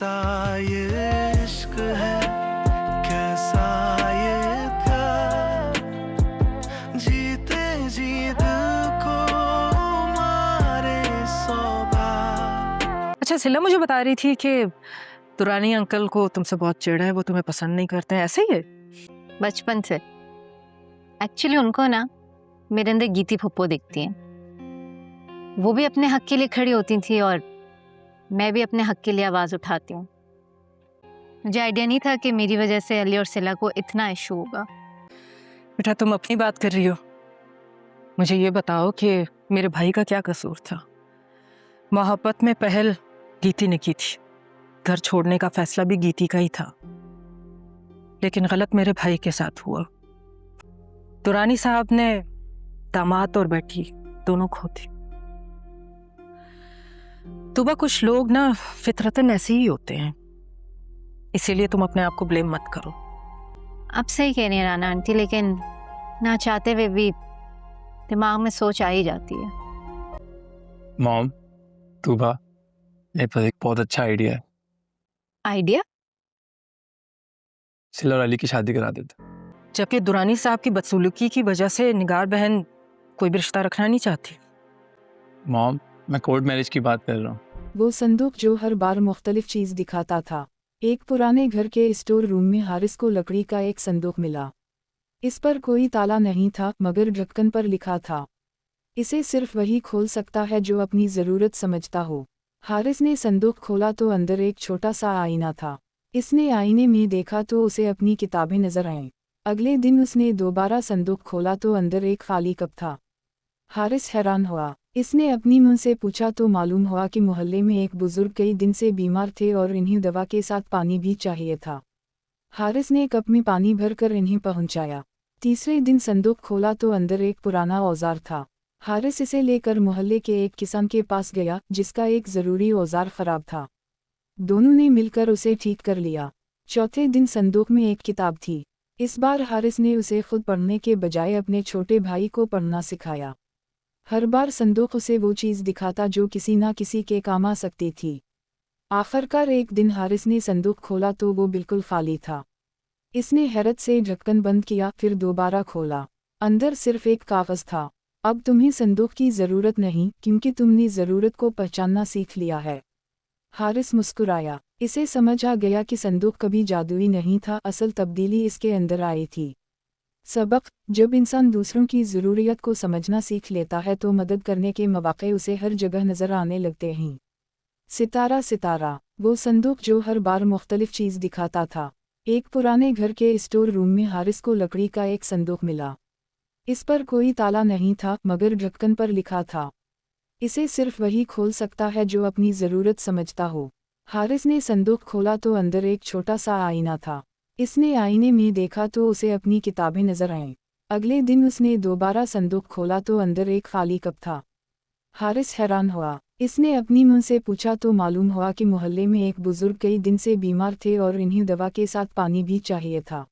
ये इश्क है कैसा ये प्यार जीते जी दिल को मारे 100 बार। अच्छा सिला मुझे बता रही थी कि दुरानी अंकल को तुमसे बहुत चिढ़ है, वो तुम्हें पसंद नहीं करते हैं, ऐसे ही है? बचपन से एक्चुअली उनको ना मेरे अंदर गीती फुप्पो दिखती हैं। वो भी अपने हक के लिए खड़ी होती थी और मैं भी अपने हक के लिए आवाज उठाती हूँ। मुझे आइडिया नहीं था कि मेरी वजह से अली और सिला को इतना इशू होगा। बेटा तुम अपनी बात कर रही हो, मुझे ये बताओ कि मेरे भाई का क्या कसूर था? मोहब्बत में पहल गीती ने की थी, घर छोड़ने का फैसला भी गीती का ही था, लेकिन गलत मेरे भाई के साथ हुआ। दुरानी साहब ने दामाद और बेटी दोनों खो दी। तुबा कुछ लोग ना फितरतन ऐसे ही होते हैं, इसीलिए तुम अपने आप को ब्लेम मत करो। आप सही कह रही हैं राना आंटी, लेकिन ना चाहते हुए भी दिमाग में सोच आ ही जाती है। मॉम, तूबा, मेरे पास एक बहुत अच्छा आइडिया है। आइडिया? सिला और अली की शादी करा देते। जबकि दुरानी साहब की बदसलूकी की वजह से निगार बहन कोई भी रिश्ता रखना नहीं चाहती। मॉम, मैं कोर्ट मैरिज की बात कर रहा हूँ। वो संदूक जो हर बार मुख्तलिफ चीज दिखाता था। एक पुराने घर के स्टोर रूम में हारिस को लकड़ी का एक संदूक मिला। इस पर कोई ताला नहीं था, मगर ढक्कन पर लिखा था, इसे सिर्फ वही खोल सकता है जो अपनी ज़रूरत समझता हो। हारिस ने संदूक खोला तो अंदर एक छोटा सा आईना था। इसने आईने में देखा तो उसे अपनी किताबें नजर आईं। अगले दिन उसने दोबारा संदूक खोला तो अंदर एक खाली कप था। हारिस हैरान हुआ। इसने अपनी मुंह से पूछा तो मालूम हुआ कि मोहल्ले में एक बुजुर्ग कई दिन से बीमार थे और इन्हें दवा के साथ पानी भी चाहिए था। हारिस ने कप में पानी भरकर इन्हें पहुंचाया। तीसरे दिन संदूक खोला तो अंदर एक पुराना औजार था। हारिस इसे लेकर मोहल्ले के एक किसान के पास गया, जिसका एक ज़रूरी औजार ख़राब था। दोनों ने मिलकर उसे ठीक कर लिया। चौथे दिन संदूक में एक किताब थी। इस बार हारिस ने उसे खुद पढ़ने के बजाय अपने छोटे भाई को पढ़ना सिखाया। हर बार संदूक उसे वो चीज़ दिखाता जो किसी ना किसी के काम आ सकती थी। आखिरकार एक दिन हारिस ने संदूक खोला तो वो बिल्कुल खाली था। इसने हैरत से ढक्कन बंद किया, फिर दोबारा खोला। अंदर सिर्फ एक कागज़ था। अब तुम्हें संदूक की ज़रूरत नहीं, क्योंकि तुमने ज़रूरत को पहचानना सीख लिया है। हारिस मुस्कुराया। इसे समझ आ गया कि संदूक कभी जादुई नहीं था, असल तब्दीली इसके अंदर आई थी। सबक: जब इंसान दूसरों की ज़रूरियत को समझना सीख लेता है तो मदद करने के मौके उसे हर जगह नज़र आने लगते हैं। सितारा सितारा, वो संदूक जो हर बार मुख्तलिफ चीज़ दिखाता था। एक पुराने घर के स्टोर रूम में हारिस को लकड़ी का एक संदूक मिला। इस पर कोई ताला नहीं था, मगर ढक्कन पर लिखा था, इसे सिर्फ वही खोल सकता है जो अपनी ज़रूरत समझता हो। हारिस ने संदूक खोला तो अंदर एक छोटा सा आईना था। इसने आईने में देखा तो उसे अपनी किताबें नजर आईं। अगले दिन उसने दोबारा संदूक खोला तो अंदर एक खाली कप था। हारिस हैरान हुआ। इसने अपनी मुंह से पूछा तो मालूम हुआ कि मोहल्ले में एक बुजुर्ग कई दिन से बीमार थे और इन्हें दवा के साथ पानी भी चाहिए था।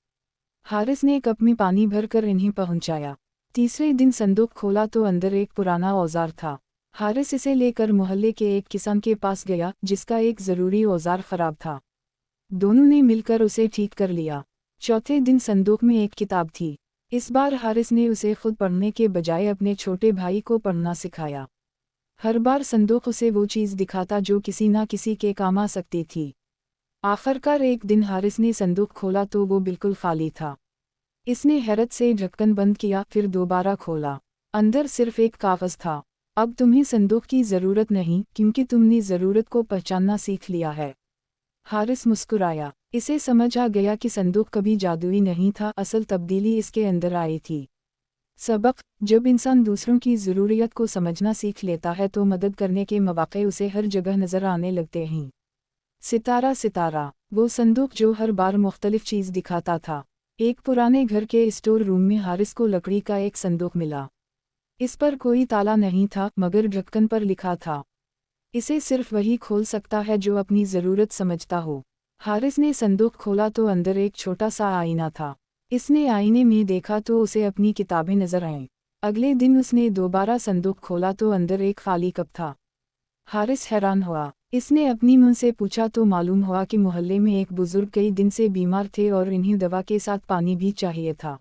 हारिस ने कप में पानी भरकर इन्हें पहुंचाया। तीसरे दिन संदूक खोला तो अंदर एक पुराना औजार था। हारिस इसे लेकर मोहल्ले के एक किसान के पास गया, जिसका एक ज़रूरी औजार ख़राब था। दोनों ने मिलकर उसे ठीक कर लिया। चौथे दिन संदूक में एक किताब थी। इस बार हारिस ने उसे खुद पढ़ने के बजाय अपने छोटे भाई को पढ़ना सिखाया। हर बार संदूक उसे वो चीज़ दिखाता जो किसी ना किसी के काम आ सकती थी। आखिरकार एक दिन हारिस ने संदूक खोला तो वो बिल्कुल खाली था। इसने हैरत से ढक्कन बंद किया, फिर दोबारा खोला। अंदर सिर्फ एक कागज़ था। अब तुम्हें संदूक की ज़रूरत नहीं, क्योंकि तुमने ज़रूरत को पहचानना सीख लिया है। हारिस मुस्कुराया। इसे समझ आ गया कि संदूक कभी जादुई नहीं था, असल तब्दीली इसके अंदर आई थी। सबक: जब इंसान दूसरों की ज़रूरियत को समझना सीख लेता है तो मदद करने के मौके उसे हर जगह नज़र आने लगते हैं। सितारा सितारा, वो संदूक जो हर बार मुख्तलिफ चीज़ दिखाता था। एक पुराने घर के स्टोर रूम में हारिस को लकड़ी का एक संदूक मिला। इस पर कोई ताला नहीं था, मगर ढक्कन पर लिखा था, इसे सिर्फ वही खोल सकता है जो अपनी ज़रूरत समझता हो। हारिस ने संदूक खोला तो अंदर एक छोटा सा आईना था। इसने आईने में देखा तो उसे अपनी किताबें नजर आईं। अगले दिन उसने दोबारा संदूक खोला तो अंदर एक खाली कप था। हारिस हैरान हुआ। इसने अपनी मुंह से पूछा तो मालूम हुआ कि मोहल्ले में एक बुजुर्ग कई दिन से बीमार थे और इन्हें दवा के साथ पानी भी चाहिए था।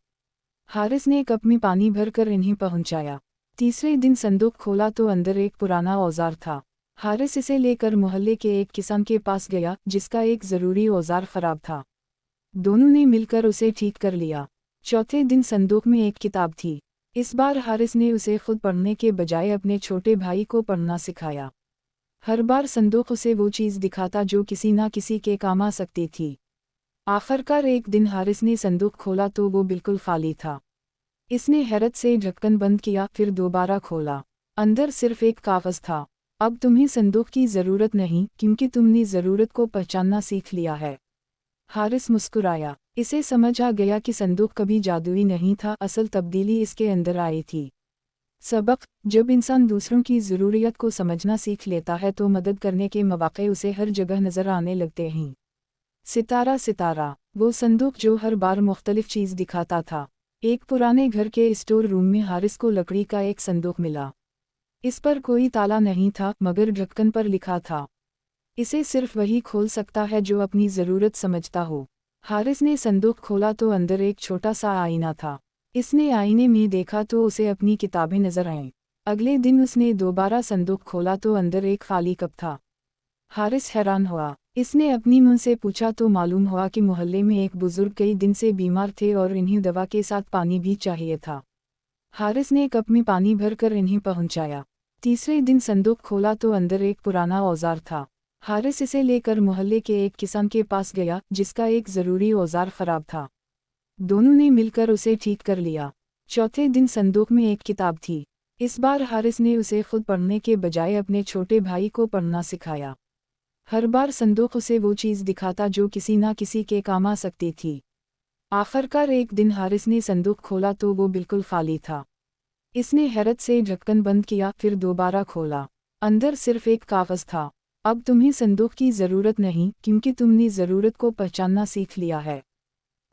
हारिस ने कप में पानी भरकर इन्हें पहुंचाया। तीसरे दिन संदूक खोला तो अंदर एक पुराना औजार था। हारिस इसे लेकर मोहल्ले के एक किसान के पास गया जिसका एक ज़रूरी औजार ख़राब था। दोनों ने मिलकर उसे ठीक कर लिया। चौथे दिन संदूक में एक किताब थी। इस बार हारिस ने उसे खुद पढ़ने के बजाय अपने छोटे भाई को पढ़ना सिखाया। हर बार संदूक उसे वो चीज़ दिखाता जो किसी ना किसी के काम आ सकती थी। आखिरकार एक दिन हारिस ने संदूक खोला तो वो बिल्कुल खाली था। इसने हैरत से ढक्कन बंद किया, फिर दोबारा खोला। अंदर सिर्फ एक कागज़ था। अब तुम्हें संदूक की ज़रूरत नहीं क्योंकि तुमने ज़रूरत को पहचानना सीख लिया है। हारिस मुस्कुराया। इसे समझ आ गया कि संदूक कभी जादुई नहीं था, असल तब्दीली इसके अंदर आई थी। सबक: जब इंसान दूसरों की ज़रूरियत को समझना सीख लेता है तो मदद करने के मौके उसे हर जगह नज़र आने लगते हैं। सितारा वो संदूक जो हर बार मुख्तलिफ चीज़ दिखाता था। एक पुराने घर के स्टोर रूम में हारिस को लकड़ी का एक संदूक मिला। इस पर कोई ताला नहीं था मगर ढक्कन पर लिखा था, इसे सिर्फ वही खोल सकता है जो अपनी ज़रूरत समझता हो। हारिस ने संदूक खोला तो अंदर एक छोटा सा आईना था। इसने आईने में देखा तो उसे अपनी किताबें नजर आईं। अगले दिन उसने दोबारा संदूक खोला तो अंदर एक खाली कप था। हारिस हैरान हुआ। इसने अपनी मुंह से पूछा तो मालूम हुआ कि मोहल्ले में एक बुजुर्ग कई दिन से बीमार थे और इन्हें दवा के साथ पानी भी चाहिए था। हारिस ने कप में पानी भरकर इन्हें पहुंचाया। तीसरे दिन संदूक खोला तो अंदर एक पुराना औजार था। हारिस इसे लेकर मोहल्ले के एक किसान के पास गया जिसका एक ज़रूरी औजार ख़राब था। दोनों ने मिलकर उसे ठीक कर लिया। चौथे दिन संदूक में एक किताब थी। इस बार हारिस ने उसे खुद पढ़ने के बजाय अपने छोटे भाई को पढ़ना सिखाया। हर बार संदूक उसे वो चीज़ दिखाता जो किसी ना किसी के काम आ सकती थी। आखिरकार एक दिन हारिस ने संदूक खोला तो वो बिल्कुल खाली था। इसने हैरत से ढक्कन बंद किया, फिर दोबारा खोला। अंदर सिर्फ एक कागज़ था। अब तुम्हें संदूक की ज़रूरत नहीं क्योंकि तुमने ज़रूरत को पहचानना सीख लिया है।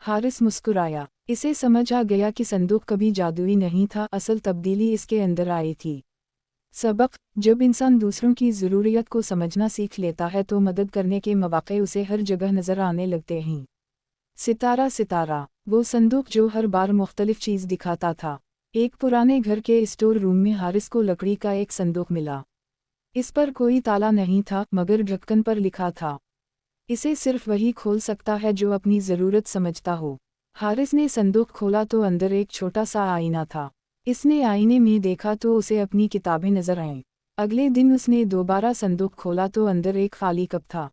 हारिस मुस्कुराया। इसे समझ आ गया कि संदूक कभी जादुई नहीं था, असल तब्दीली इसके अंदर आई थी। सबक: जब इंसान दूसरों की ज़रूरियत को समझना सीख लेता है तो मदद करने के मौके उसे हर जगह नज़र आने लगते हैं। सितारा वो संदूक जो हर बार मुख्तलिफ चीज़ दिखाता था। एक पुराने घर के स्टोर रूम में हारिस को लकड़ी का एक संदूक मिला। इस पर कोई ताला नहीं था मगर ढक्कन पर लिखा था, इसे सिर्फ वही खोल सकता है जो अपनी ज़रूरत समझता हो। हारिस ने संदूक खोला तो अंदर एक छोटा सा आईना था। इसने आईने में देखा तो उसे अपनी किताबें नजर आईं। अगले दिन उसने दोबारा संदूक खोला तो अंदर एक खाली कप था।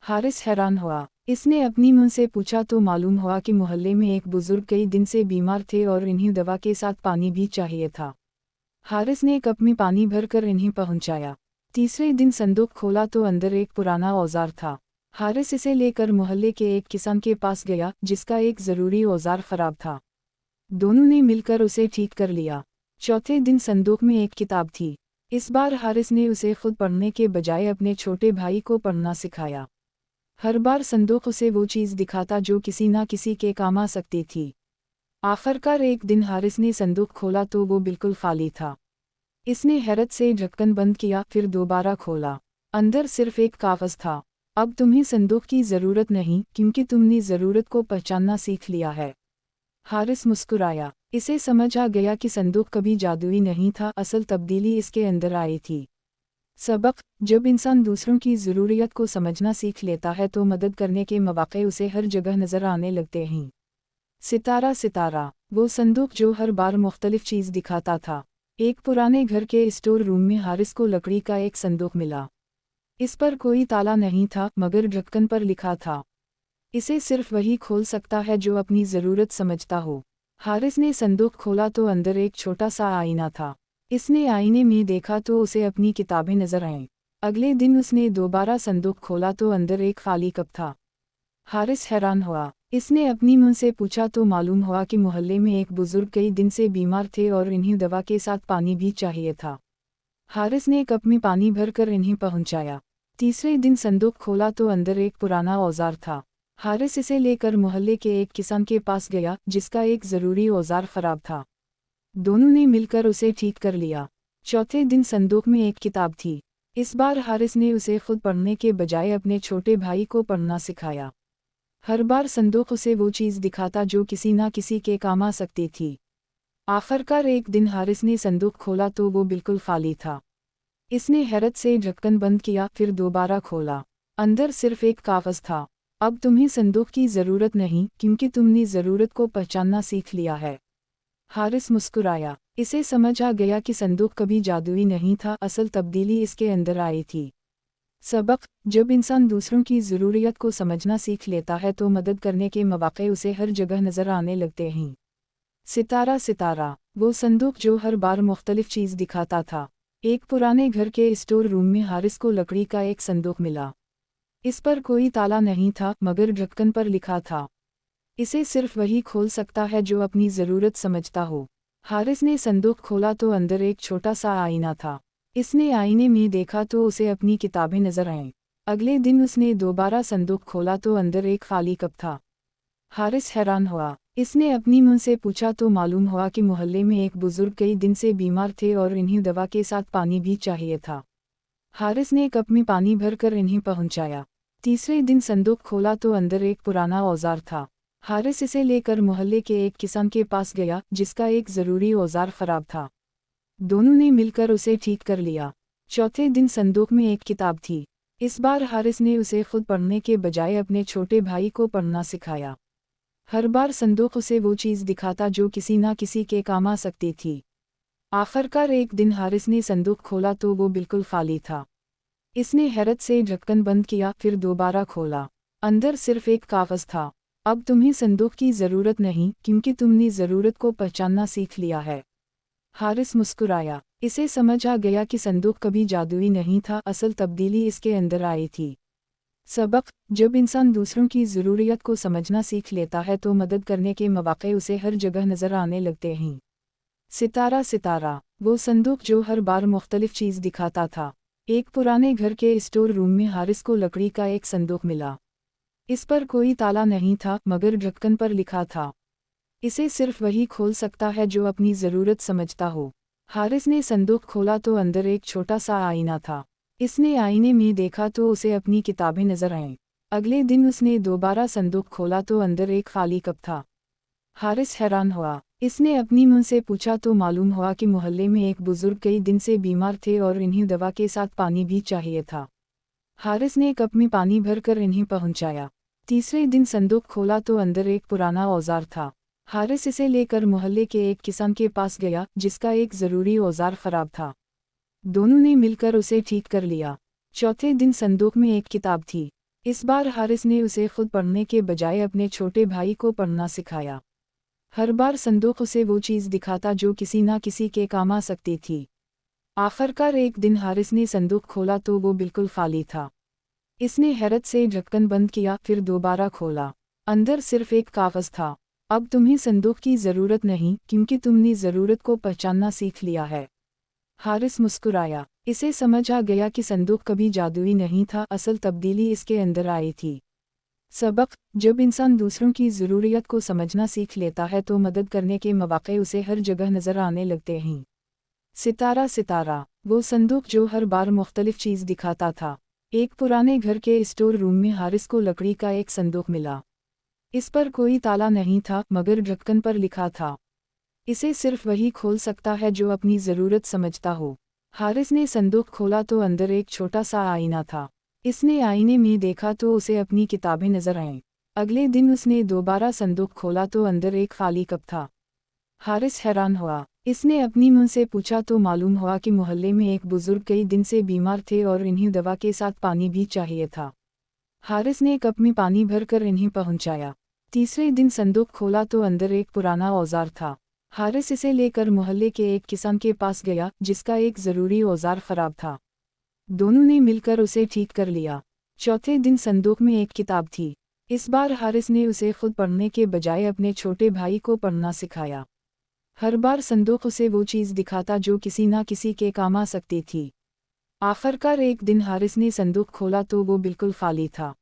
हारिस हैरान हुआ। इसने अपनी मुंह से पूछा तो मालूम हुआ कि मोहल्ले में एक बुजुर्ग कई दिन से बीमार थे और इन्हें दवा के साथ पानी भी चाहिए था। हारिस ने कप में पानी भरकर इन्हें पहुंचाया। तीसरे दिन संदूक खोला तो अंदर एक पुराना औजार था। हारिस इसे लेकर मोहल्ले के एक किसान के पास गया जिसका एक ज़रूरी औजार ख़राब था। दोनों ने मिलकर उसे ठीक कर लिया। चौथे दिन संदूक में एक किताब थी। इस बार हारिस ने उसे खुद पढ़ने के बजाय अपने छोटे भाई को पढ़ना सिखाया। हर बार संदूक उसे वो चीज़ दिखाता जो किसी ना किसी के काम आ सकती थी। आखिरकार एक दिन हारिस ने संदूक खोला तो वो बिल्कुल खाली था। इसने हैरत से ढक्कन बंद किया, फिर दोबारा खोला। अंदर सिर्फ एक कागज़ था। अब तुम्हें संदूक की ज़रूरत नहीं क्योंकि तुमने ज़रूरत को पहचानना सीख लिया है। हारिस मुस्कुराया। इसे समझ आ गया कि संदूक कभी जादुई नहीं था, असल तब्दीली इसके अंदर आई थी। सबक: जब इंसान दूसरों की ज़रूरियत को समझना सीख लेता है तो मदद करने के मौके उसे हर जगह नज़र आने लगते हैं। सितारा वो संदूक जो हर बार मुख्तलिफ चीज़ दिखाता था। एक पुराने घर के स्टोर रूम में हारिस को लकड़ी का एक संदूक मिला। इस पर कोई ताला नहीं था मगर ढक्कन पर लिखा था, इसे सिर्फ वही खोल सकता है जो अपनी ज़रूरत समझता हो। हारिस ने संदूक खोला तो अंदर एक छोटा सा आईना था। इसने आईने में देखा तो उसे अपनी किताबें नजर आईं। अगले दिन उसने दोबारा संदूक खोला तो अंदर एक खाली कप था। हारिस हैरान हुआ। इसने अपनी मुंह से पूछा तो मालूम हुआ कि मोहल्ले में एक बुजुर्ग कई दिन से बीमार थे और इन्हें दवा के साथ पानी भी चाहिए था। हारिस ने कप में पानी भरकर इन्हें पहुंचाया। तीसरे दिन संदूक खोला तो अंदर एक पुराना औजार था। हारिस इसे लेकर मोहल्ले के एक किसान के पास गया जिसका एक ज़रूरी औजार ख़राब था। दोनों ने मिलकर उसे ठीक कर लिया। चौथे दिन संदूक में एक किताब थी। इस बार हारिस ने उसे खुद पढ़ने के बजाय अपने छोटे भाई को पढ़ना सिखाया। हर बार संदूक उसे वो चीज़ दिखाता जो किसी ना किसी के काम आ सकती थी। आखिरकार एक दिन हारिस ने संदूक खोला तो वो बिल्कुल खाली था। इसने हैरत से ढक्कन बंद किया, फिर दोबारा खोला। अंदर सिर्फ एक कागज़ था। अब तुम्हें संदूक की ज़रूरत नहीं, क्योंकि तुमने ज़रूरत को पहचानना सीख लिया है। हारिस मुस्कुराया। इसे समझ आ गया कि संदूक कभी जादुई नहीं था, असल तब्दीली इसके अंदर आई थी। सबक: जब इंसान दूसरों की ज़रूरियत को समझना सीख लेता है तो मदद करने के मौके उसे हर जगह नज़र आने लगते हैं। सितारा सितारा, वो संदूक जो हर बार मुख्तलिफ चीज़ दिखाता था। एक पुराने घर के स्टोर रूम में हारिस को लकड़ी का एक संदूक मिला। इस पर कोई ताला नहीं था, मगर ढक्कन पर लिखा था, इसे सिर्फ वही खोल सकता है जो अपनी ज़रूरत समझता हो। हारिस ने संदूक खोला तो अंदर एक छोटा सा आईना था। इसने आईने में देखा तो उसे अपनी किताबें नजर आईं। अगले दिन उसने दोबारा संदूक खोला तो अंदर एक खाली कप था। हारिस हैरान हुआ। इसने अपनी मां से पूछा तो मालूम हुआ कि मोहल्ले में एक बुजुर्ग कई दिन से बीमार थे और इन्हें दवा के साथ पानी भी चाहिए था। हारिस ने कप में पानी भरकर इन्हें पहुंचाया। तीसरे दिन संदूक खोला तो अंदर एक पुराना औजार था। हारिस इसे लेकर मोहल्ले के एक किसान के पास गया, जिसका एक ज़रूरी औजार ख़राब था। दोनों ने मिलकर उसे ठीक कर लिया। चौथे दिन संदूक में एक किताब थी। इस बार हारिस ने उसे खुद पढ़ने के बजाय अपने छोटे भाई को पढ़ना सिखाया। हर बार संदूक उसे वो चीज़ दिखाता जो किसी ना किसी के काम आ सकती थी। आखिरकार एक दिन हारिस ने संदूक खोला तो वो बिल्कुल खाली था। इसने हैरत से ढक्कन बंद किया, फिर दोबारा खोला। अंदर सिर्फ एक कागज़ था। अब तुम्हें संदूक की ज़रूरत नहीं, क्योंकि तुमने ज़रूरत को पहचानना सीख लिया है। हारिस मुस्कुराया। इसे समझ आ गया कि संदूक कभी जादुई नहीं था, असल तब्दीली इसके अंदर आई थी। सबक: जब इंसान दूसरों की ज़रूरियत को समझना सीख लेता है तो मदद करने के मौके उसे हर जगह नज़र आने लगते हैं। सितारा सितारा, वो संदूक जो हर बार मुख्तलिफ चीज़ दिखाता था। एक पुराने घर के स्टोर रूम में हारिस को लकड़ी का एक संदूक मिला। इस पर कोई ताला नहीं था, मगर ढक्कन पर लिखा था, इसे सिर्फ वही खोल सकता है जो अपनी ज़रूरत समझता हो। हारिस ने संदूक खोला तो अंदर एक छोटा सा आईना था। इसने आईने में देखा तो उसे अपनी किताबें नजर आईं। अगले दिन उसने दोबारा संदूक खोला तो अंदर एक खाली कप था। हारिस हैरान हुआ। इसने अपनी मां से पूछा तो मालूम हुआ कि मोहल्ले में एक बुजुर्ग कई दिन से बीमार थे और इन्हें दवा के साथ पानी भी चाहिए था। हारिस ने कप में पानी भरकर इन्हें पहुंचाया। तीसरे दिन संदूक खोला तो अंदर एक पुराना औजार था। हारिस इसे लेकर मोहल्ले के एक किसान के पास गया, जिसका एक ज़रूरी औजार ख़राब था। दोनों ने मिलकर उसे ठीक कर लिया। चौथे दिन संदूक में एक किताब थी। इस बार हारिस ने उसे खुद पढ़ने के बजाय अपने छोटे भाई को पढ़ना सिखाया। हर बार संदूक उसे वो चीज़ दिखाता जो किसी ना किसी के काम आ सकती थी। आखिरकार एक दिन हारिस ने संदूक खोला तो वो बिल्कुल खाली था। इसने हैरत से ढक्कन बंद किया, फिर दोबारा खोला। अंदर सिर्फ एक कागज़ था। अब तुम्हें संदूक की ज़रूरत नहीं, क्योंकि तुमने ज़रूरत को पहचानना सीख लिया है। हारिस मुस्कुराया। इसे समझ आ गया कि संदूक कभी जादुई नहीं था, असल तब्दीली इसके अंदर आई थी। सबक: जब इंसान दूसरों की ज़रूरियत को समझना सीख लेता है तो मदद करने के मौके उसे हर जगह नज़र आने लगते हैं। सितारा सितारा, वो संदूक जो हर बार मुख्तलिफ चीज़ दिखाता था। एक पुराने घर के स्टोर रूम में हारिस को लकड़ी का एक संदूक मिला। इस पर कोई ताला नहीं था, मगर ढक्कन पर लिखा था, इसे सिर्फ वही खोल सकता है जो अपनी ज़रूरत समझता हो। हारिस ने संदूक खोला तो अंदर एक छोटा सा आईना था। इसने आईने में देखा तो उसे अपनी किताबें नजर आईं। अगले दिन उसने दोबारा संदूक खोला तो अंदर एक खाली कप था। हारिस हैरान हुआ। इसने अपनी मां से पूछा तो मालूम हुआ कि मोहल्ले में एक बुजुर्ग कई दिन से बीमार थे और इन्हें दवा के साथ पानी भी चाहिए था। हारिस ने कप में पानी भरकर इन्हें पहुंचाया। तीसरे दिन संदूक खोला तो अंदर एक पुराना औजार था। हारिस इसे लेकर मोहल्ले के एक किसान के पास गया, जिसका एक ज़रूरी औजार ख़राब था। दोनों ने मिलकर उसे ठीक कर लिया। चौथे दिन संदूक में एक किताब थी। इस बार हारिस ने उसे खुद पढ़ने के बजाय अपने छोटे भाई को पढ़ना सिखाया। हर बार संदूक उसे वो चीज़ दिखाता जो किसी ना किसी के काम आ सकती थी। आखिरकार एक दिन हारिस ने संदूक खोला तो वो बिल्कुल खाली था।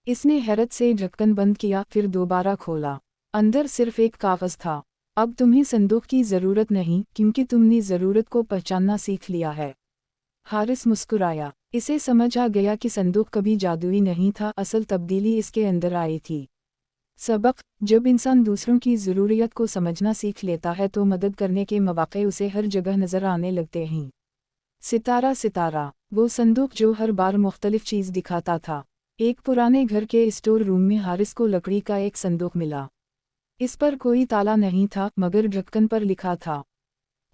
इसने हैरत से ढक्कन बंद किया, फिर दोबारा खोला। अंदर सिर्फ एक कागज़ था। अब तुम्हें संदूक की ज़रूरत नहीं, क्योंकि तुमने ज़रूरत को पहचानना सीख लिया है। हारिस मुस्कुराया। इसे समझ आ गया कि संदूक कभी जादुई नहीं था, असल तब्दीली इसके अंदर आई थी। सबक: जब इंसान दूसरों की ज़रूरियत को समझना सीख लेता है तो मदद करने के मौक़े उसे हर जगह नज़र आने लगते हैं। सितारा सितारा, वो संदूक जो हर बार मुख्तलिफ चीज़ दिखाता था। एक पुराने घर के स्टोर रूम में हारिस को लकड़ी का एक संदूक मिला। इस पर कोई ताला नहीं था, मगर ढक्कन पर लिखा था,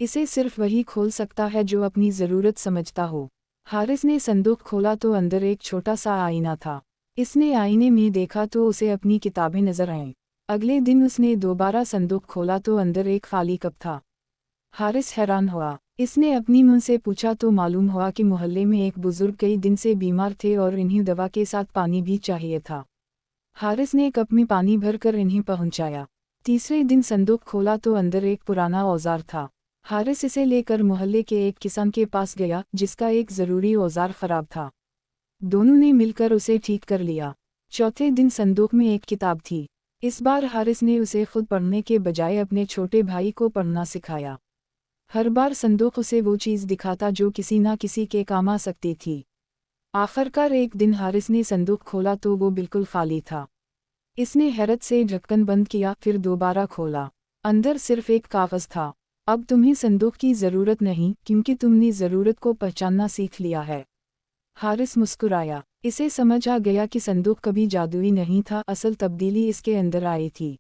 इसे सिर्फ वही खोल सकता है जो अपनी ज़रूरत समझता हो। हारिस ने संदूक खोला तो अंदर एक छोटा सा आईना था। इसने आईने में देखा तो उसे अपनी किताबें नजर आईं। अगले दिन उसने दोबारा संदूक खोला तो अंदर एक खाली कप था। हारिस हैरान हुआ। इसने अपनी मुंह से पूछा तो मालूम हुआ कि मोहल्ले में एक बुजुर्ग कई दिन से बीमार थे और इन्हें दवा के साथ पानी भी चाहिए था। हारिस ने कप में पानी भरकर इन्हें पहुंचाया। तीसरे दिन संदूक खोला तो अंदर एक पुराना औजार था। हारिस इसे लेकर मोहल्ले के एक किसान के पास गया, जिसका एक ज़रूरी औजार ख़राब था। दोनों ने मिलकर उसे ठीक कर लिया। चौथे दिन संदूक में एक किताब थी। इस बार हारिस ने उसे खुद पढ़ने के बजाय अपने छोटे भाई को पढ़ना सिखाया। हर बार संदूक उसे वो चीज़ दिखाता जो किसी ना किसी के काम आ सकती थी। आखिरकार एक दिन हारिस ने संदूक खोला तो वो बिल्कुल खाली था। इसने हैरत से ढक्कन बंद किया, फिर दोबारा खोला। अंदर सिर्फ एक कागज़ था। अब तुम्हें संदूक की ज़रूरत नहीं, क्योंकि तुमने ज़रूरत को पहचानना सीख लिया है। हारिस मुस्कुराया। इसे समझ आ गया कि संदूक कभी जादुई नहीं था, असल तब्दीली इसके अंदर आई थी।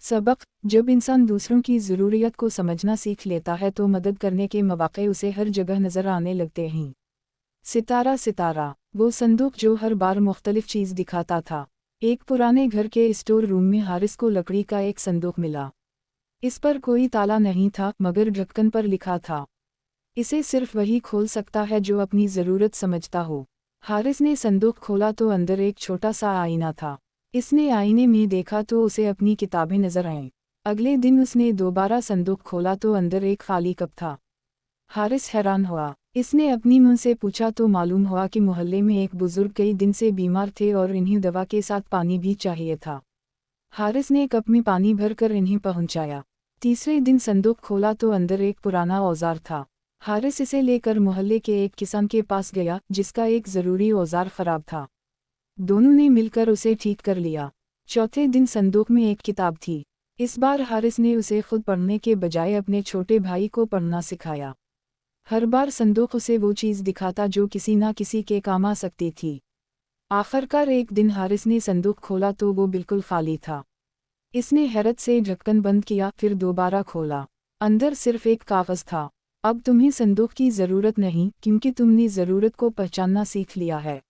सबक: जब इंसान दूसरों की ज़रूरियत को समझना सीख लेता है तो मदद करने के मौक़े उसे हर जगह नज़र आने लगते हैं। सितारा सितारा, वो संदूक जो हर बार मुख्तलिफ चीज़ दिखाता था। एक पुराने घर के स्टोर रूम में हारिस को लकड़ी का एक संदूक मिला। इस पर कोई ताला नहीं था, मगर ढक्कन पर लिखा था, इसे सिर्फ वही खोल सकता है जो अपनी ज़रूरत समझता हो। हारिस ने संदूक खोला तो अंदर एक छोटा सा आईना था। इसने आईने में देखा तो उसे अपनी किताबें नजर आईं। अगले दिन उसने दोबारा संदूक खोला तो अंदर एक खाली कप था। हारिस हैरान हुआ। इसने अपनी मुंह से पूछा तो मालूम हुआ कि मोहल्ले में एक बुजुर्ग कई दिन से बीमार थे और इन्हें दवा के साथ पानी भी चाहिए था। हारिस ने कप में पानी भरकर इन्हें पहुंचाया। तीसरे दिन संदूक खोला तो अंदर एक पुराना औजार था। हारिस इसे लेकर मोहल्ले के एक किसान के पास गया, जिसका एक ज़रूरी औजार ख़राब था। दोनों ने मिलकर उसे ठीक कर लिया। चौथे दिन संदूक में एक किताब थी। इस बार हारिस ने उसे खुद पढ़ने के बजाय अपने छोटे भाई को पढ़ना सिखाया। हर बार संदूक उसे वो चीज़ दिखाता जो किसी ना किसी के काम आ सकती थी। आखिरकार एक दिन हारिस ने संदूक खोला तो वो बिल्कुल खाली था। इसने हैरत से ढक्कन बंद किया, फिर दोबारा खोला। अंदर सिर्फ एक कागज़ था। अब तुम्हें संदूक की ज़रूरत नहीं, क्योंकि तुमने ज़रूरत को पहचानना सीख लिया है।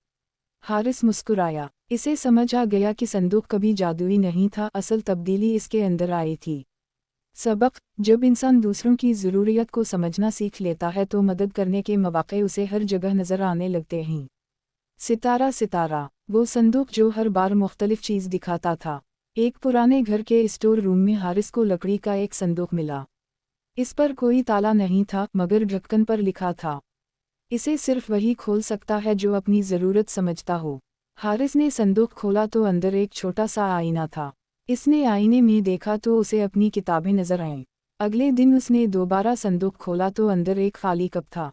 हारिस मुस्कुराया। इसे समझ आ गया कि संदूक कभी जादुई नहीं था, असल तब्दीली इसके अंदर आई थी। सबक: जब इंसान दूसरों की ज़रूरियत को समझना सीख लेता है तो मदद करने के मौक़े उसे हर जगह नज़र आने लगते हैं। सितारा सितारा, वो संदूक जो हर बार मुख्तलिफ चीज़ दिखाता था। एक पुराने घर के स्टोर रूम में हारिस को लकड़ी का एक संदूक मिला। इस पर कोई ताला नहीं था, मगर ढक्कन पर लिखा था, इसे सिर्फ वही खोल सकता है जो अपनी ज़रूरत समझता हो। हारिस ने संदूक खोला तो अंदर एक छोटा सा आईना था। इसने आईने में देखा तो उसे अपनी किताबें नजर आईं। अगले दिन उसने दोबारा संदूक खोला तो अंदर एक खाली कप था।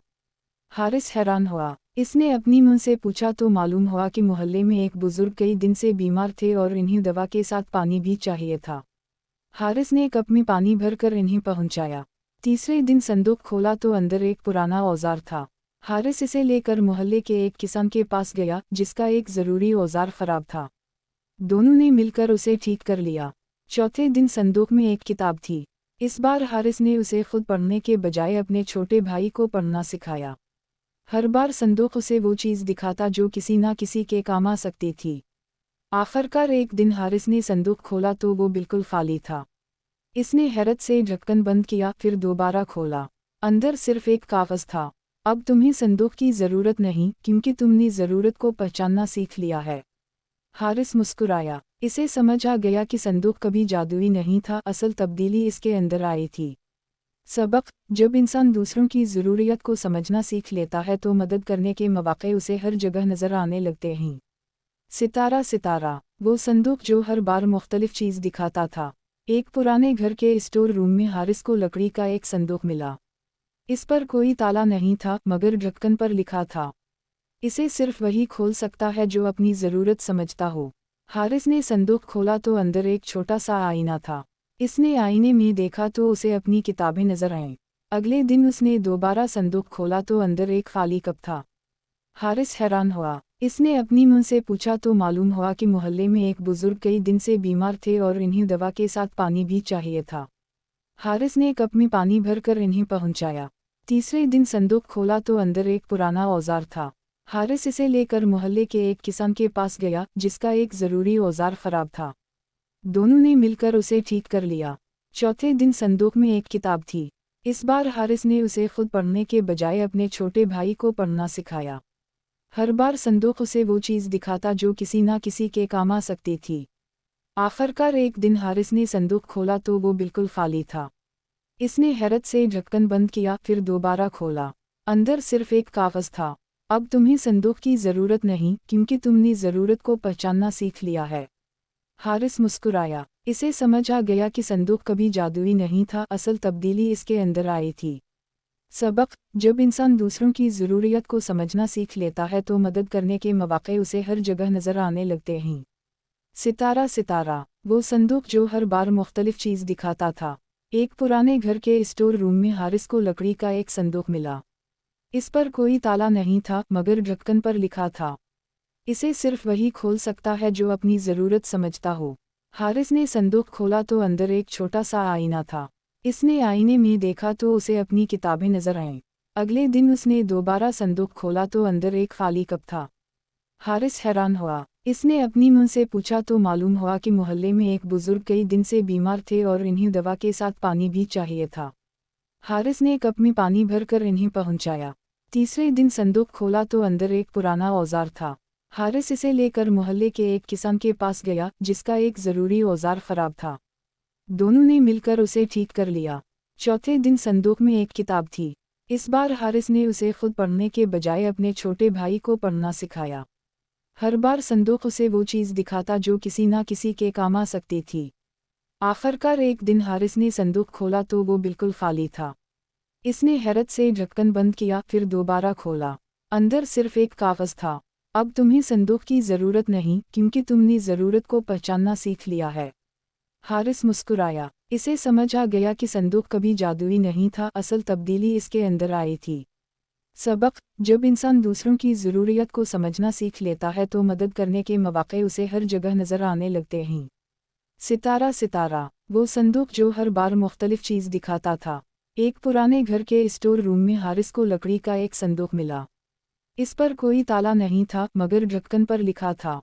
हारिस हैरान हुआ। इसने अपनी मुंह से पूछा तो मालूम हुआ कि मोहल्ले में एक बुजुर्ग कई दिन से बीमार थे और इन्हें दवा के साथ पानी भी चाहिए था। हारिस ने कप में पानी भरकर इन्हें पहुंचाया। तीसरे दिन संदूक खोला तो अंदर एक पुराना औजार था। हारिस इसे लेकर मोहल्ले के एक किसान के पास गया, जिसका एक ज़रूरी औजार ख़राब था। दोनों ने मिलकर उसे ठीक कर लिया। चौथे दिन संदूक में एक किताब थी। इस बार हारिस ने उसे खुद पढ़ने के बजाय अपने छोटे भाई को पढ़ना सिखाया। हर बार संदूक उसे वो चीज़ दिखाता जो किसी ना किसी के काम आ सकती थी। आखिरकार एक दिन हारिस ने संदूक खोला तो वो बिल्कुल खाली था। इसने हैरत से ढक्कन बंद किया, फिर दोबारा खोला। अंदर सिर्फ एक कागज़ था। अब तुम्हें संदूक की ज़रूरत नहीं, क्योंकि तुमने ज़रूरत को पहचानना सीख लिया है। हारिस मुस्कुराया। इसे समझ आ गया कि संदूक कभी जादुई नहीं था, असल तब्दीली इसके अंदर आई थी। सबक: जब इंसान दूसरों की ज़रूरियत को समझना सीख लेता है तो मदद करने के मौक़े उसे हर जगह नज़र आने लगते हैं। सितारा सितारा, वो संदूक जो हर बार मुख्तलिफ चीज़ दिखाता था। एक पुराने घर के स्टोर रूम में हारिस को लकड़ी का एक संदूक मिला। इस पर कोई ताला नहीं था मगर ढक्कन पर लिखा था, इसे सिर्फ वही खोल सकता है जो अपनी ज़रूरत समझता हो। हारिस ने संदूक खोला तो अंदर एक छोटा सा आईना था। इसने आईने में देखा तो उसे अपनी किताबें नजर आईं। अगले दिन उसने दोबारा संदूक खोला तो अंदर एक खाली कप था। हारिस हैरान हुआ। इसने अपनी मुंह से पूछा तो मालूम हुआ कि मोहल्ले में एक बुजुर्ग कई दिन से बीमार थे और इन्हें दवा के साथ पानी भी चाहिए था। हारिस ने कप में पानी भरकर इन्हें पहुंचाया। तीसरे दिन संदूक खोला तो अंदर एक पुराना औजार था। हारिस इसे लेकर मोहल्ले के एक किसान के पास गया जिसका एक ज़रूरी औजार ख़राब था। दोनों ने मिलकर उसे ठीक कर लिया। चौथे दिन संदूक में एक किताब थी। इस बार हारिस ने उसे खुद पढ़ने के बजाय अपने छोटे भाई को पढ़ना सिखाया। हर बार संदूक उसे वो चीज़ दिखाता जो किसी ना किसी के काम आ सकती थी। आखिरकार एक दिन हारिस ने संदूक खोला तो वो बिल्कुल खाली था। इसने हैरत से ढक्कन बंद किया फिर दोबारा खोला। अंदर सिर्फ एक कागज़ था। अब तुम्हें संदूक की ज़रूरत नहीं क्योंकि तुमने ज़रूरत को पहचानना सीख लिया है। हारिस मुस्कुराया। इसे समझ आ गया कि संदूक कभी जादुई नहीं था, असल तब्दीली इसके अंदर आई थी। सबक: जब इंसान दूसरों की ज़रूरियत को समझना सीख लेता है तो मदद करने के मौके उसे हर जगह नज़र आने लगते हैं। सितारा सितारा, वो संदूक जो हर बार मुख्तलिफ चीज़ दिखाता था। एक पुराने घर के स्टोर रूम में हारिस को लकड़ी का एक संदूक मिला। इस पर कोई ताला नहीं था मगर ढक्कन पर लिखा था, इसे सिर्फ वही खोल सकता है जो अपनी ज़रूरत समझता हो। हारिस ने संदूक खोला तो अंदर एक छोटा सा आईना था। इसने आईने में देखा तो उसे अपनी किताबें नजर आईं। अगले दिन उसने दोबारा संदूक खोला तो अंदर एक खाली कप था। हारिस हैरान हुआ। इसने अपनी मुंह से पूछा तो मालूम हुआ कि मोहल्ले में एक बुजुर्ग कई दिन से बीमार थे और इन्हें दवा के साथ पानी भी चाहिए था। हारिस ने कप में पानी भरकर इन्हें पहुंचाया। तीसरे दिन संदूक खोला तो अंदर एक पुराना औजार था। हारिस इसे लेकर मोहल्ले के एक किसान के पास गया जिसका एक ज़रूरी औजार ख़राब था। दोनों ने मिलकर उसे ठीक कर लिया। चौथे दिन संदूक में एक किताब थी। इस बार हारिस ने उसे खुद पढ़ने के बजाय अपने छोटे भाई को पढ़ना सिखाया। हर बार संदूक उसे वो चीज़ दिखाता जो किसी ना किसी के काम आ सकती थी। आखिरकार एक दिन हारिस ने संदूक खोला तो वो बिल्कुल खाली था। इसने हैरत से ढक्कन बंद किया फिर दोबारा खोला। अंदर सिर्फ एक कागज़ था। अब तुम्हें संदूक की ज़रूरत नहीं क्योंकि तुमने ज़रूरत को पहचानना सीख लिया है। हारिस मुस्कुराया। इसे समझ आ गया कि संदूक कभी जादुई नहीं था, असल तब्दीली इसके अंदर आई थी। सबक: जब इंसान दूसरों की ज़रूरियत को समझना सीख लेता है तो मदद करने के मौके उसे हर जगह नज़र आने लगते हैं। सितारा सितारा, वो संदूक जो हर बार मुख्तलिफ चीज़ दिखाता था। एक पुराने घर के स्टोर रूम में हारिस को लकड़ी का एक संदूक मिला। इस पर कोई ताला नहीं था मगर ढक्कन पर लिखा था,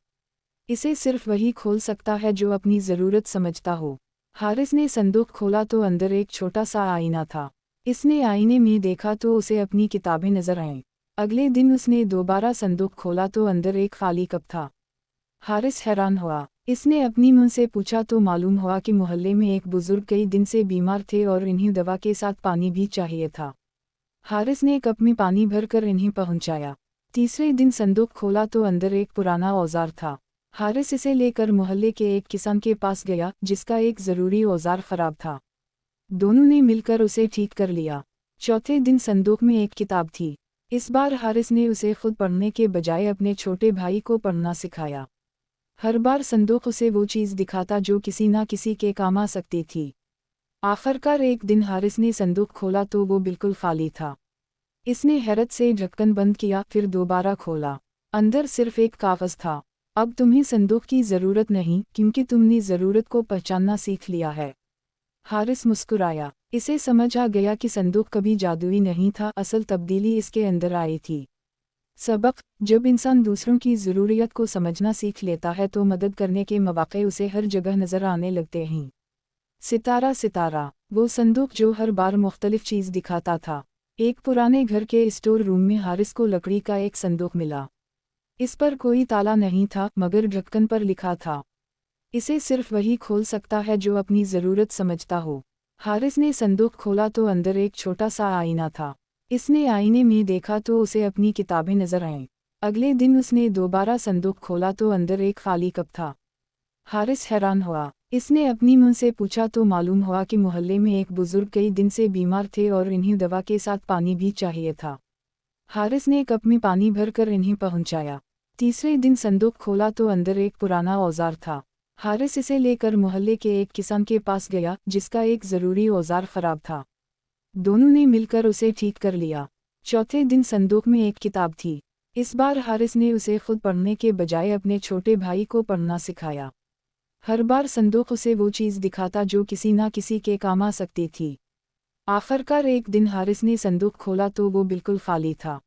इसे सिर्फ वही खोल सकता है जो अपनी ज़रूरत समझता हो। हारिस ने संदूक खोला तो अंदर एक छोटा सा आईना था। इसने आईने में देखा तो उसे अपनी किताबें नजर आईं। अगले दिन उसने दोबारा संदूक खोला तो अंदर एक खाली कप था। हारिस हैरान हुआ। इसने अपनी मुंह से पूछा तो मालूम हुआ कि मोहल्ले में एक बुजुर्ग कई दिन से बीमार थे और इन्हें दवा के साथ पानी भी चाहिए था। हारिस ने कप में पानी भरकर इन्हें पहुंचाया। तीसरे दिन संदूक खोला तो अंदर एक पुराना औजार था। हारिस इसे लेकर मोहल्ले के एक किसान के पास गया जिसका एक ज़रूरी औजार ख़राब था। दोनों ने मिलकर उसे ठीक कर लिया। चौथे दिन संदूक में एक किताब थी। इस बार हारिस ने उसे खुद पढ़ने के बजाय अपने छोटे भाई को पढ़ना सिखाया। हर बार संदूक उसे वो चीज़ दिखाता जो किसी ना किसी के काम आ सकती थी। आखिरकार एक दिन हारिस ने संदूक खोला तो वो बिल्कुल खाली था। इसने हैरत से ढक्कन बंद किया फिर दोबारा खोला। अंदर सिर्फ एक कागज़ था। अब तुम्हें संदूक की ज़रूरत नहीं क्योंकि तुमने ज़रूरत को पहचानना सीख लिया है। हारिस मुस्कुराया। इसे समझ आ गया कि संदूक कभी जादुई नहीं था, असल तब्दीली इसके अंदर आई थी। सबक: जब इंसान दूसरों की ज़रूरियत को समझना सीख लेता है तो मदद करने के मौके उसे हर जगह नज़र आने लगते हैं। सितारा सितारा, वो संदूक जो हर बार मुख्तलिफ चीज़ दिखाता था। एक पुराने घर के स्टोर रूम में हारिस को लकड़ी का एक संदूक मिला। इस पर कोई ताला नहीं था मगर ढक्कन पर लिखा था, इसे सिर्फ वही खोल सकता है जो अपनी ज़रूरत समझता हो। हारिस ने संदूक खोला तो अंदर एक छोटा सा आईना था। इसने आईने में देखा तो उसे अपनी किताबें नजर आईं। अगले दिन उसने दोबारा संदूक खोला तो अंदर एक खाली कप था। हारिस हैरान हुआ। इसने अपनी मुंह से पूछा तो मालूम हुआ कि मोहल्ले में एक बुजुर्ग कई दिन से बीमार थे और इन्हें दवा के साथ पानी भी चाहिए था। हारिस ने कप में पानी भरकर इन्हें पहुंचाया। तीसरे दिन संदूक खोला तो अंदर एक पुराना औजार था। हारिस इसे लेकर मोहल्ले के एक किसान के पास गया जिसका एक ज़रूरी औजार ख़राब था। दोनों ने मिलकर उसे ठीक कर लिया। चौथे दिन संदूक में एक किताब थी। इस बार हारिस ने उसे खुद पढ़ने के बजाय अपने छोटे भाई को पढ़ना सिखाया। हर बार संदूक उसे वो चीज़ दिखाता जो किसी ना किसी के काम आ सकती थी। आखिरकार एक दिन हारिस ने संदूक खोला तो वो बिल्कुल खाली था।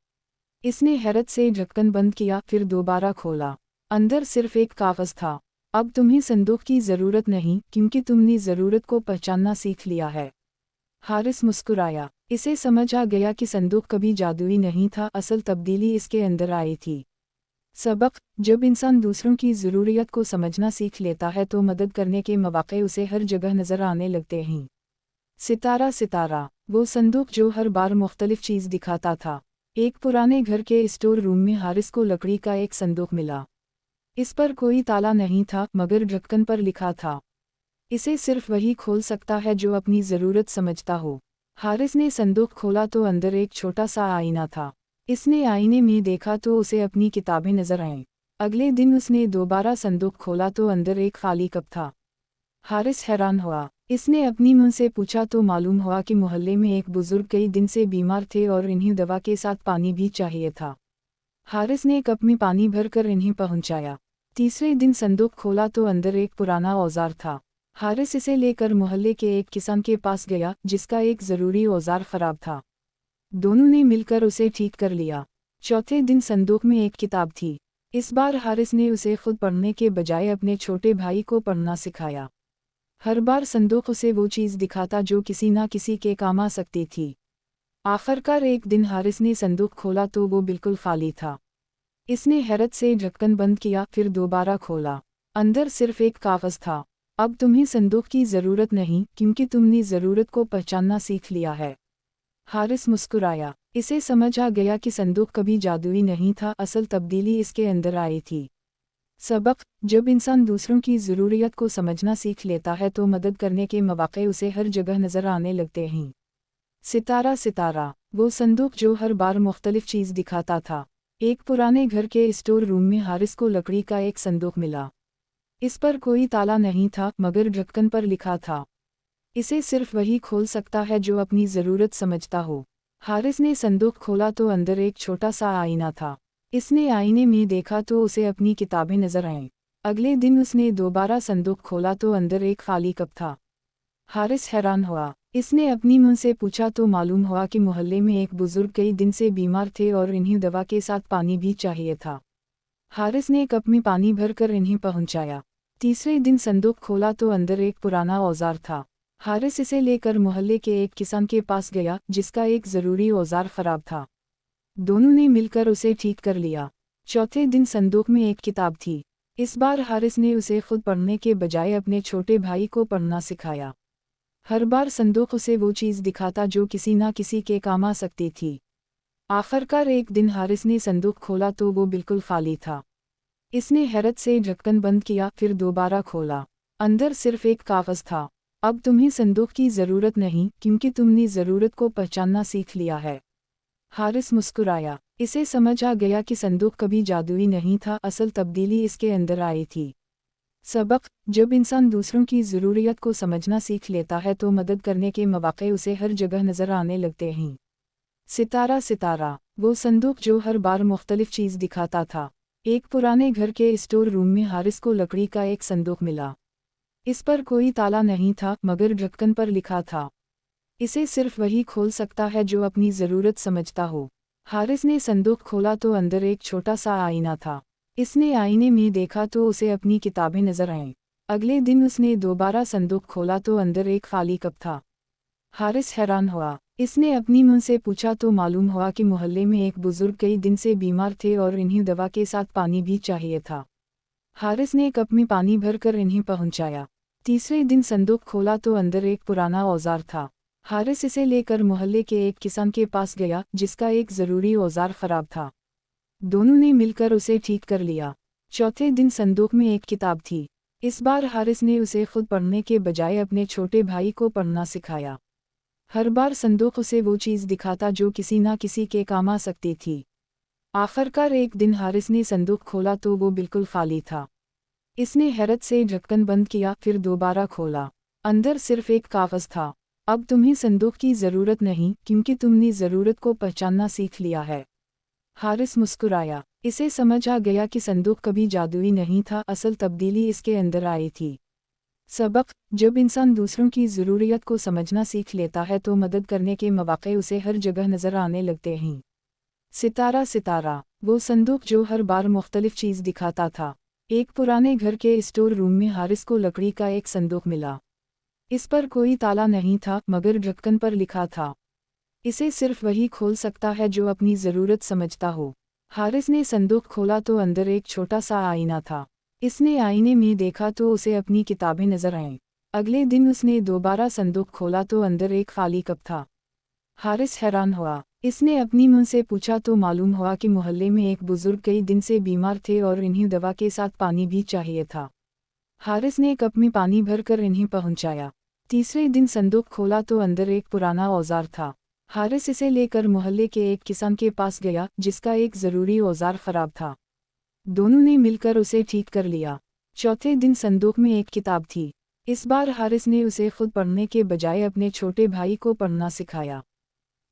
इसने हैरत से ढक्कन बंद किया, फिर दोबारा खोला। अंदर सिर्फ एक कागज़ था। अब तुम्हें संदूक की ज़रूरत नहीं क्योंकि तुमने ज़रूरत को पहचानना सीख लिया है। हारिस मुस्कुराया। इसे समझ आ गया कि संदूक कभी जादुई नहीं था, असल तब्दीली इसके अंदर आई थी। सबक: जब इंसान दूसरों की ज़रूरियत को समझना सीख लेता है तो मदद करने के मौके उसे हर जगह नज़र आने लगते हैं। सितारा, वो संदूक जो हर बार मुख्तलिफ चीज़ दिखाता था। एक पुराने घर के स्टोर रूम में हारिस को लकड़ी का एक संदूक मिला। इस पर कोई ताला नहीं था मगर ढक्कन पर लिखा था, इसे सिर्फ वही खोल सकता है जो अपनी ज़रूरत समझता हो। हारिस ने संदूक खोला तो अंदर एक छोटा सा आईना था। इसने आईने में देखा तो उसे अपनी किताबें नजर आईं। अगले दिन उसने दोबारा संदूक खोला तो अंदर एक खाली कप था। हारिस हैरान हुआ। इसने अपनी मुंह से पूछा तो मालूम हुआ कि मोहल्ले में एक बुजुर्ग कई दिन से बीमार थे और इन्हें दवा के साथ पानी भी चाहिए था। हारिस ने कप में पानी भरकर इन्हें पहुंचाया। तीसरे दिन संदूक खोला तो अंदर एक पुराना औजार था। हारिस इसे लेकर मोहल्ले के एक किसान के पास गया जिसका एक ज़रूरी औजार ख़राब था। दोनों ने मिलकर उसे ठीक कर लिया। चौथे दिन संदूक में एक किताब थी। इस बार हारिस ने उसे खुद पढ़ने के बजाय अपने छोटे भाई को पढ़ना सिखाया। हर बार संदूक उसे वो चीज़ दिखाता जो किसी ना किसी के काम आ सकती थी। आखिरकार एक दिन हारिस ने संदूक खोला तो वो बिल्कुल खाली था। इसने हैरत से ढक्कन बंद किया, फिर दोबारा खोला। अंदर सिर्फ एक कागज़ था। अब तुम्हें संदूक की ज़रूरत नहीं क्योंकि तुमने ज़रूरत को पहचानना सीख लिया है। हारिस मुस्कुराया। इसे समझ आ गया कि संदूक कभी जादुई नहीं था, असल तब्दीली इसके अंदर आई थी। सबक: जब इंसान दूसरों की ज़रूरियत को समझना सीख लेता है तो मदद करने के मौके उसे हर जगह नज़र आने लगते हैं। सितारा, वो संदूक जो हर बार मुख्तलिफ चीज़ दिखाता था। एक पुराने घर के स्टोर रूम में हारिस को लकड़ी का एक संदूक मिला। इस पर कोई ताला नहीं था मगर ढक्कन पर लिखा था, इसे सिर्फ वही खोल सकता है जो अपनी ज़रूरत समझता हो। हारिस ने संदूक खोला तो अंदर एक छोटा सा आईना था। इसने आईने में देखा तो उसे अपनी किताबें नजर आईं। अगले दिन उसने दोबारा संदूक खोला तो अंदर एक खाली कप था। हारिस हैरान हुआ। इसने अपनी मुंह से पूछा तो मालूम हुआ कि मोहल्ले में एक बुजुर्ग कई दिन से बीमार थे और इन्हें दवा के साथ पानी भी चाहिए था। हारिस ने कप में पानी भरकर इन्हें पहुंचाया। तीसरे दिन संदूक खोला तो अंदर एक पुराना औजार था। हारिस इसे लेकर मोहल्ले के एक किसान के पास गया जिसका एक ज़रूरी औजार ख़राब था। दोनों ने मिलकर उसे ठीक कर लिया। चौथे दिन संदूक में एक किताब थी। इस बार हारिस ने उसे खुद पढ़ने के बजाय अपने छोटे भाई को पढ़ना सिखाया। हर बार संदूक उसे वो चीज़ दिखाता जो किसी ना किसी के काम आ सकती थी। आखिरकार एक दिन हारिस ने संदूक खोला तो वो बिल्कुल खाली था। इसने हैरत से ढक्कन बंद किया, फिर दोबारा खोला। अंदर सिर्फ एक कागज़ था। अब तुम्हें संदूक की ज़रूरत नहीं क्योंकि तुमने ज़रूरत को पहचानना सीख लिया है। हारिस मुस्कुराया। इसे समझ आ गया कि संदूक कभी जादुई नहीं था, असल तब्दीली इसके अंदर आई थी। सबक: जब इंसान दूसरों की ज़रूरियत को समझना सीख लेता है तो मदद करने के मौके उसे हर जगह नज़र आने लगते हैं। सितारा, वो संदूक जो हर बार मुख्तलिफ चीज़ दिखाता था। एक पुराने घर के स्टोर रूम में हारिस को लकड़ी का एक संदूक मिला। इस पर कोई ताला नहीं था मगर ढक्कन पर लिखा था, इसे सिर्फ वही खोल सकता है जो अपनी ज़रूरत समझता हो। हारिस ने संदूक खोला तो अंदर एक छोटा सा आईना था। इसने आईने में देखा तो उसे अपनी किताबें नजर आईं। अगले दिन उसने दोबारा संदूक खोला तो अंदर एक खाली कप था। हारिस हैरान हुआ। इसने अपनी मुंह से पूछा तो मालूम हुआ कि मोहल्ले में एक बुजुर्ग कई दिन से बीमार थे और इन्हें दवा के साथ पानी भी चाहिए था। हारिस ने कप में पानी भरकर इन्हें पहुंचाया। तीसरे दिन संदूक खोला तो अंदर एक पुराना औजार था। हारिस इसे लेकर मोहल्ले के एक किसान के पास गया जिसका एक ज़रूरी औजार ख़राब था। दोनों ने मिलकर उसे ठीक कर लिया। चौथे दिन संदूक में एक किताब थी। इस बार हारिस ने उसे खुद पढ़ने के बजाय अपने छोटे भाई को पढ़ना सिखाया। हर बार संदूक उसे वो चीज़ दिखाता जो किसी ना किसी के काम आ सकती थी। आखिरकार एक दिन हारिस ने संदूक खोला तो वो बिल्कुल खाली था। इसने हैरत से ढक्कन बंद किया, फिर दोबारा खोला। अंदर सिर्फ एक कागज़ था। अब तुम्हें संदूक की ज़रूरत नहीं, क्योंकि तुमने ज़रूरत को पहचानना सीख लिया है। हारिस मुस्कुराया। इसे समझ आ गया कि संदूक कभी जादुई नहीं था, असल तब्दीली इसके अंदर आई थी। सबक: जब इंसान दूसरों की ज़रूरियत को समझना सीख लेता है तो मदद करने के मौके उसे हर जगह नज़र आने लगते हैं। सितारा सितारा, वो संदूक जो हर बार मुख्तलिफ चीज़ दिखाता था। एक पुराने घर के स्टोर रूम में हारिस को लकड़ी का एक संदूक मिला। इस पर कोई ताला नहीं था, मगर ढक्कन पर लिखा था, इसे सिर्फ वही खोल सकता है जो अपनी ज़रूरत समझता हो। हारिस ने संदूक खोला तो अंदर एक छोटा सा आईना था। इसने आईने में देखा तो उसे अपनी किताबें नजर आईं। अगले दिन उसने दोबारा संदूक खोला तो अंदर एक खाली कप था। हारिस हैरान हुआ। इसने अपनी मां से पूछा तो मालूम हुआ कि मोहल्ले में एक बुजुर्ग कई दिन से बीमार थे और इन्हें दवा के साथ पानी भी चाहिए था। हारिस ने कप में पानी भरकर इन्हें पहुंचाया। तीसरे दिन संदूक खोला तो अंदर एक पुराना औजार था। हारिस इसे लेकर मोहल्ले के एक किसान के पास गया, जिसका एक ज़रूरी औजार ख़राब था। दोनों ने मिलकर उसे ठीक कर लिया। चौथे दिन संदूक में एक किताब थी। इस बार हारिस ने उसे खुद पढ़ने के बजाय अपने छोटे भाई को पढ़ना सिखाया।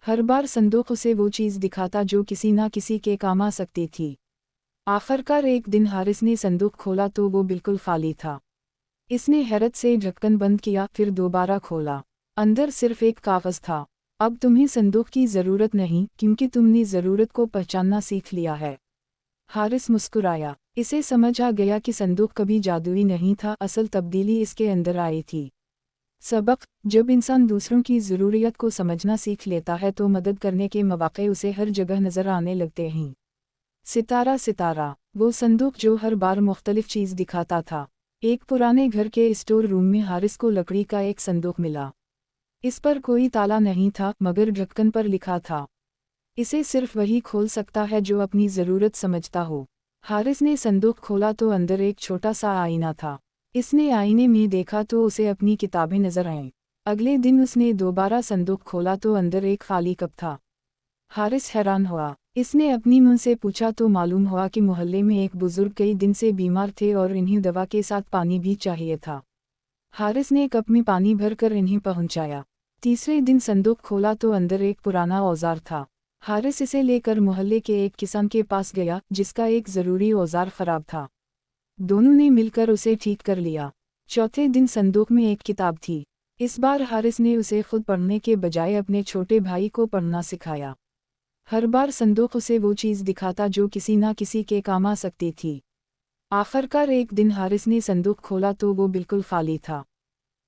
हर बार संदूक उसे वो चीज़ दिखाता जो किसी ना किसी के काम आ सकती थी। आखिरकार एक दिन हारिस ने संदूक खोला तो वो बिल्कुल खाली था। इसने हैरत से ढक्कन बंद किया, फिर दोबारा खोला। अंदर सिर्फ एक कागज़ था। अब तुम्हें संदूक की ज़रूरत नहीं, क्योंकि तुमने ज़रूरत को पहचानना सीख लिया है। हारिस मुस्कुराया। इसे समझ आ गया कि संदूक कभी जादुई नहीं था, असल तब्दीली इसके अंदर आई थी। सबक: जब इंसान दूसरों की ज़रूरियत को समझना सीख लेता है तो मदद करने के मौके उसे हर जगह नज़र आने लगते हैं। सितारा सितारा, वो संदूक जो हर बार मुख्तलिफ चीज़ दिखाता था। एक पुराने घर के स्टोर रूम में हारिस को लकड़ी का एक संदूक मिला। इस पर कोई ताला नहीं था, मगर ढक्कन पर लिखा था, इसे सिर्फ वही खोल सकता है जो अपनी ज़रूरत समझता हो। हारिस ने संदूक खोला तो अंदर एक छोटा सा आईना था। इसने आईने में देखा तो उसे अपनी किताबें नजर आईं। अगले दिन उसने दोबारा संदूक खोला तो अंदर एक खाली कप था। हारिस हैरान हुआ। इसने अपनी मां से पूछा तो मालूम हुआ कि मोहल्ले में एक बुजुर्ग कई दिन से बीमार थे और इन्हें दवा के साथ पानी भी चाहिए था। हारिस ने कप में पानी भरकर इन्हें पहुंचाया। तीसरे दिन संदूक खोला तो अंदर एक पुराना औजार था। हारिस इसे लेकर मोहल्ले के एक किसान के पास गया, जिसका एक ज़रूरी औजार ख़राब था। दोनों ने मिलकर उसे ठीक कर लिया। चौथे दिन संदूक में एक किताब थी। इस बार हारिस ने उसे खुद पढ़ने के बजाय अपने छोटे भाई को पढ़ना सिखाया। हर बार संदूक उसे वो चीज़ दिखाता जो किसी ना किसी के काम आ सकती थी। आखिरकार एक दिन हारिस ने संदूक खोला तो वो बिल्कुल खाली था।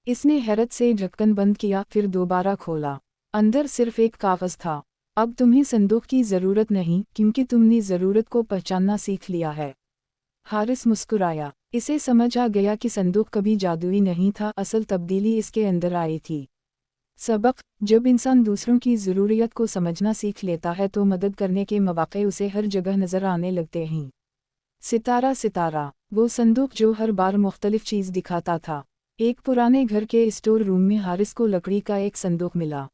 इसने हैरत से ढक्कन बंद किया, फिर दोबारा खोला। अंदर सिर्फ एक कागज़ था। अब तुम्हें संदूक की ज़रूरत नहीं, क्योंकि तुमने ज़रूरत को पहचानना सीख लिया है। हारिस मुस्कुराया। इसे समझ आ गया कि संदूक कभी जादुई नहीं था, असल तब्दीली इसके अंदर आई थी। सबक: जब इंसान दूसरों की ज़रूरियत को समझना सीख लेता है तो मदद करने के मौके उसे हर जगह नज़र आने लगते हैं। सितारा सितारा, वो संदूक जो हर बार मुख्तलिफ चीज़ दिखाता था। एक पुराने घर के स्टोर रूम में हारिस को लकड़ी का एक संदूक मिला।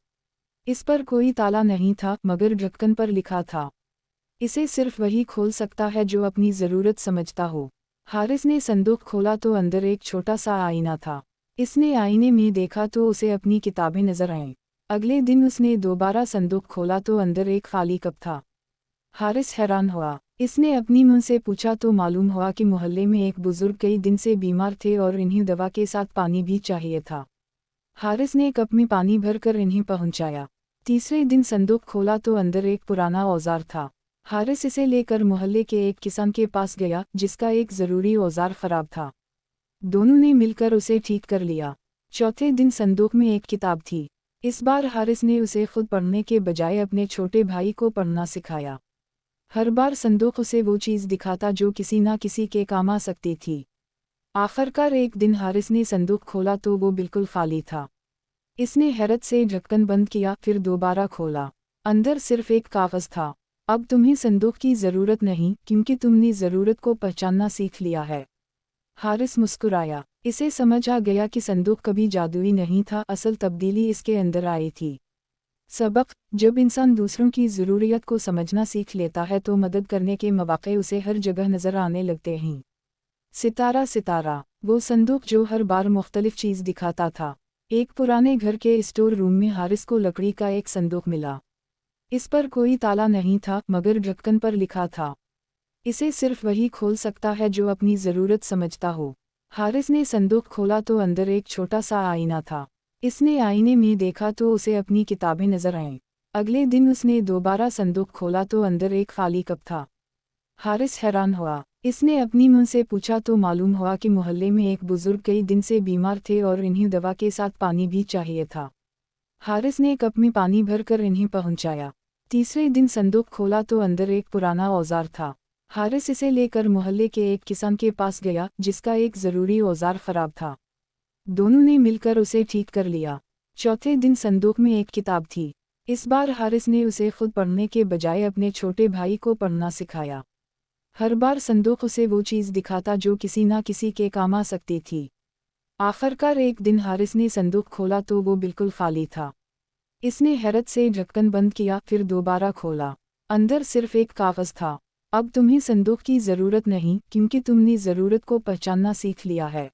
इस पर कोई ताला नहीं था, मगर ढक्कन पर लिखा था, इसे सिर्फ वही खोल सकता है जो अपनी ज़रूरत समझता हो। हारिस ने संदूक खोला तो अंदर एक छोटा सा आईना था। इसने आईने में देखा तो उसे अपनी किताबें नजर आईं। अगले दिन उसने दोबारा संदूक खोला तो अंदर एक खाली कप था। हारिस हैरान हुआ। इसने अपनी मां से पूछा तो मालूम हुआ कि मोहल्ले में एक बुजुर्ग कई दिन से बीमार थे और इन्हें दवा के साथ पानी भी चाहिए था। हारिस ने कप में पानी भरकर इन्हें पहुंचाया। तीसरे दिन संदूक खोला तो अंदर एक पुराना औजार था। हारिस इसे लेकर मोहल्ले के एक किसान के पास गया, जिसका एक ज़रूरी औजार ख़राब था। दोनों ने मिलकर उसे ठीक कर लिया। चौथे दिन संदूक में एक किताब थी। इस बार हारिस ने उसे खुद पढ़ने के बजाय अपने छोटे भाई को पढ़ना सिखाया। हर बार संदूक उसे वो चीज़ दिखाता जो किसी ना किसी के काम आ सकती थी। आखिरकार एक दिन हारिस ने संदूक खोला तो वो बिल्कुल खाली था। इसने हैरत से ढक्कन बंद किया, फिर दोबारा खोला। अंदर सिर्फ एक कागज़ था। अब तुम्हें संदूक की ज़रूरत नहीं, क्योंकि तुमने ज़रूरत को पहचानना सीख लिया है। हारिस मुस्कुराया। इसे समझ आ गया कि संदूक कभी जादुई नहीं था, असल तब्दीली इसके अंदर आई थी। सबक: जब इंसान दूसरों की ज़रूरियत को समझना सीख लेता है तो मदद करने के मौक़े उसे हर जगह नज़र आने लगते हैं। सितारा सितारा, वो संदूक जो हर बार मुख्तलिफ चीज़ दिखाता था। एक पुराने घर के स्टोर रूम में हारिस को लकड़ी का एक संदूक मिला। इस पर कोई ताला नहीं था, मगर ढक्कन पर लिखा था, इसे सिर्फ वही खोल सकता है जो अपनी ज़रूरत समझता हो। हारिस ने संदूक खोला तो अंदर एक छोटा सा आईना था। इसने आईने में देखा तो उसे अपनी किताबें नजर आईं। अगले दिन उसने दोबारा संदूक खोला तो अंदर एक खाली कप था। हारिस हैरान हुआ। इसने अपनी मुंह से पूछा तो मालूम हुआ कि मोहल्ले में एक बुजुर्ग कई दिन से बीमार थे और इन्हें दवा के साथ पानी भी चाहिए था। हारिस ने कप में पानी भरकर इन्हें पहुंचाया। तीसरे दिन संदूक खोला तो अंदर एक पुराना औजार था। हारिस इसे लेकर मोहल्ले के एक किसान के पास गया, जिसका एक ज़रूरी औजार ख़राब था। दोनों ने मिलकर उसे ठीक कर लिया। चौथे दिन संदूक में एक किताब थी। इस बार हारिस ने उसे खुद पढ़ने के बजाय अपने छोटे भाई को पढ़ना सिखाया। हर बार संदूक उसे वो चीज़ दिखाता जो किसी ना किसी के काम आ सकती थी। आखिरकार एक दिन हारिस ने संदूक खोला तो वो बिल्कुल खाली था। इसने हैरत से ढक्कन बंद किया, फिर दोबारा खोला। अंदर सिर्फ एक कागज़ था। अब तुम्हें संदूक की ज़रूरत नहीं, क्योंकि तुमने ज़रूरत को पहचानना सीख लिया है।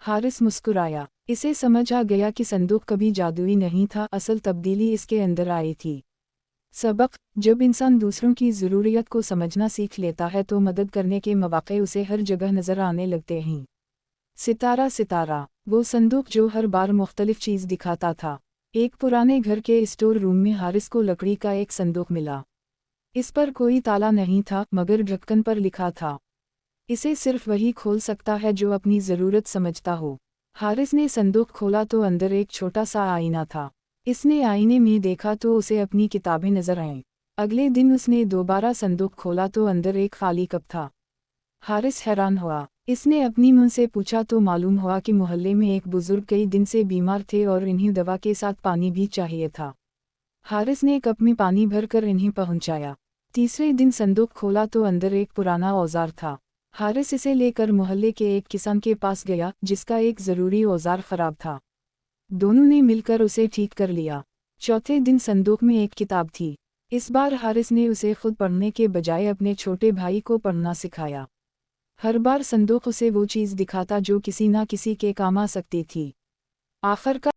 हारिस मुस्कुराया। इसे समझ आ गया कि संदूक कभी जादुई नहीं था, असल तब्दीली इसके अंदर आई थी। सबक: जब इंसान दूसरों की ज़रूरियत को समझना सीख लेता है तो मदद करने के मौक़े उसे हर जगह नज़र आने लगते हैं। सितारा सितारा, वो संदूक जो हर बार मुख्तलिफ चीज़ दिखाता था। एक पुराने घर के स्टोर रूम में हारिस को लकड़ी का एक संदूक मिला। इस पर कोई ताला नहीं था, मगर ढक्कन पर लिखा था, इसे सिर्फ वही खोल सकता है जो अपनी ज़रूरत समझता हो। हारिस ने संदूक खोला तो अंदर एक छोटा सा आईना था। इसने आईने में देखा तो उसे अपनी किताबें नजर आईं। अगले दिन उसने दोबारा संदूक खोला तो अंदर एक खाली कप था। हारिस हैरान हुआ। इसने अपनी मुंह से पूछा तो मालूम हुआ कि मोहल्ले में एक बुजुर्ग कई दिन से बीमार थे और इन्हें दवा के साथ पानी भी चाहिए था। हारिस ने कप में पानी भरकर इन्हें पहुंचाया। तीसरे दिन संदूक खोला तो अंदर एक पुराना औजार था। हारिस इसे लेकर मोहल्ले के एक किसान के पास गया, जिसका एक ज़रूरी औजार ख़राब था। दोनों ने मिलकर उसे ठीक कर लिया। चौथे दिन संदूक में एक किताब थी। इस बार हारिस ने उसे खुद पढ़ने के बजाय अपने छोटे भाई को पढ़ना सिखाया। हर बार संदूक उसे वो चीज़ दिखाता जो किसी ना किसी के काम आ सकती थी। आखिरकार